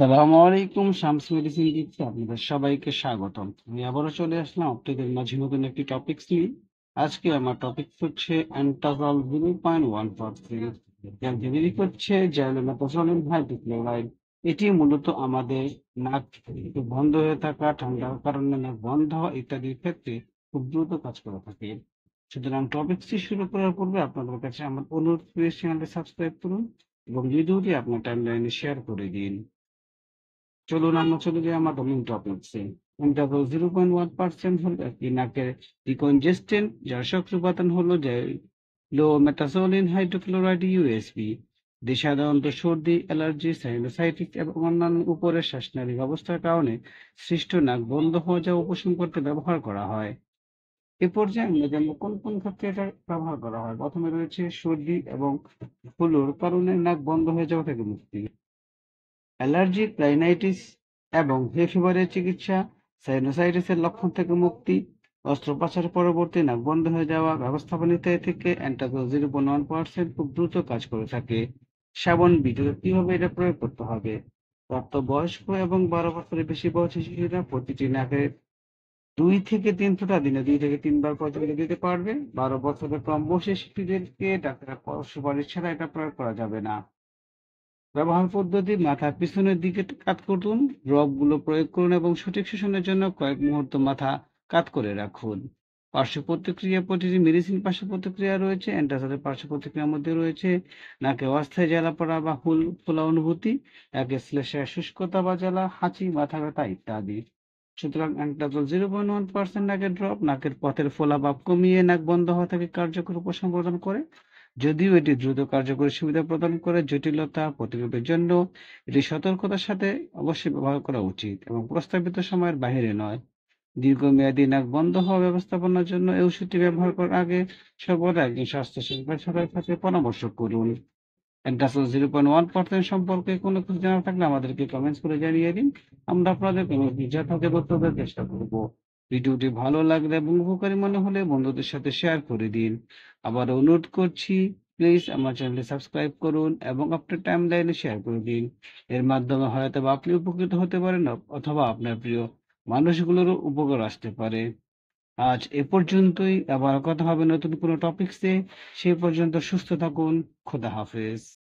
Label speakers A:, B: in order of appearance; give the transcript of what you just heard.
A: সালামু আলাইকুম, শামস মেডিসিন দিচ্ছি আপনাদের সবাইকে স্বাগতম। আমি আবারও চলে আসলাম আপনাদের মাঝে নতুন একটি টপিকস নিয়ে। আজকে আমার টপিক হচ্ছে অ্যান্টাজল 0.1%, যার জেনেরিক হচ্ছে জ্যালোমেথাজোলিন হাইড্রোক্লোরাইড। এটি মূলত আমাদের নাক বন্ধ হয়ে থাকা, ঠান্ডার কারণে নাক বন্ধ হওয়া ইত্যাদির ক্ষেত্রে খুব দ্রুত কাজ করে থাকে। সুতরাং টপিকসটি শুরু করার পূর্বে আপনাদের কাছে আমার অনুরোধ, প্লিজ চ্যানেলটি সাবস্ক্রাইব করুন এবং ভিডিওটি আপনার টাইমলাইনে শেয়ার করে দিন। চলুন আমরা চলে যাই আমাদের মেইন টপিকসে। ইন্টারভ্যাল 0.1% হলো একটি নাকের ডিকনজেস্টেন্ট, যার সক্রিয় উপাদান হলো মেটাজোলিন হাইড্রোক্লোরাইড ইউএসপি। এটি সাধারণত সর্দি, অ্যালার্জি, সাইনোসাইটিস এবং অন্যান্য উপরের শ্বাসনালী অবস্থার কারণে সৃষ্ট নাক বন্ধ হয়ে যাওয়া উপশম করতে ব্যবহার করা হয়। এ পর্যায়ে আমরা জানবো কোন কোন ক্ষেত্রে এটা ব্যবহার করা হয়। প্রথমে রয়েছে সর্দি এবং ফ্লুর কারণে নাক বন্ধ হয়ে যাওয়া থেকে মুক্তি, অ্যালার্জি, রাইনাইটিস এবং হে ফিভারের চিকিৎসা, সাইনোসাইটিসের লক্ষণ থেকে মুক্তি, অস্ত্রোপচার পরবর্তী নাক বন্ধ হয়ে যাওয়া ব্যবস্থাপনা ইত্যাদি থেকে অ্যান্টাজল 0.1% খুব দ্রুত কাজ করে থাকে। শ্রাবণ বিধি কিভাবে এটা প্রয়োগ করতে হবে। প্রাপ্তবয়স্ক এবং 12 বছরের বেশি বয়সী শিশুরা প্রতিটি নাকে 2 থেকে 3 ফোঁটা দিনে 2 থেকে 3 বার পর্যন্ত দিতে পারবে। 12 বছরের কম বয়সী শিশুদেরকে ডাক্তারের সুপারিশ ছাড়া এটা প্রয়োগ করা যাবে না। ব্যবহার পদ্ধতি: মাথার পিছনের দিকে কাত করুন, ড্রপ গুলো প্রয়োগ করুন এবং সঠিক শোষণের জন্য কয়েক মুহূর্ত মাথা কাত করে রাখুন। পার্শ্ব প্রতিক্রিয়া: প্রতিটি মেডিসিন পার্শ্ব প্রতিক্রিয়া রয়েছে। অ্যান্টাসিডের পার্শ্ব প্রতিক্রিয়ার মধ্যে রয়েছে নাকে অস্থায়ী জ্বালা পড়া বা ফোলা অনুভূতি, শ্লেষ্মায় শুষ্কতা বা জ্বালা, হাঁচি, মাথা ব্যথা ইত্যাদি। সুতরাং অ্যান্টাসিড 0.1% নাকের ড্রপ নাকের পথের ফোলাভাব কমিয়ে নাক বন্ধ হওয়া থেকে কার্যকর উপশম প্রদান করে। যদিও এটি দ্রুত কার্যকরী সুবিধা প্রদান করে, জটিলতা প্রতিরোধের জন্য এটি সতর্কতার সাথে অবশ্যই ব্যবহার করা উচিত এবং প্রস্তাবিত সময়ের বাইরে নয়। দীর্ঘমেয়াদী নাক বন্ধ হওয়া ব্যবস্থাপনার জন্য এই ওষুধটি ব্যবহার করার আগে সর্বদা একজন স্বাস্থ্য পেশাদারের সাথে পরামর্শ করুন। অ্যান্টাসিড 0.1% সম্পর্কে কোনো কিছু জানা থাকলে আমাদেরকে কমেন্টস করে জানিয়ে দিন। আমরা আপনাদের কমেন্টে যথাযথ উত্তর দেওয়ার চেষ্টা করব। ভিডিওটি ভালো লাগলে এবং উপকারী মনে হলে বন্ধুদের সাথে শেয়ার করে দিন। আবার অনুরোধ করছি, প্লিজ আমার চ্যানেলটি সাবস্ক্রাইব করুন এবং আপনার টাইমলাইনে শেয়ার করে দিন। এর মাধ্যমে হয়তো বা আপনি উপকৃত হতে পারেন অথবা আপনার প্রিয় মানুষগুলোরও উপকার আসতে পারে। আজ এ পর্যন্তই, আবার কথা হবে নতুন কোনো টপিকসে। সে পর্যন্ত সুস্থ থাকুন। খোদা হাফেজ।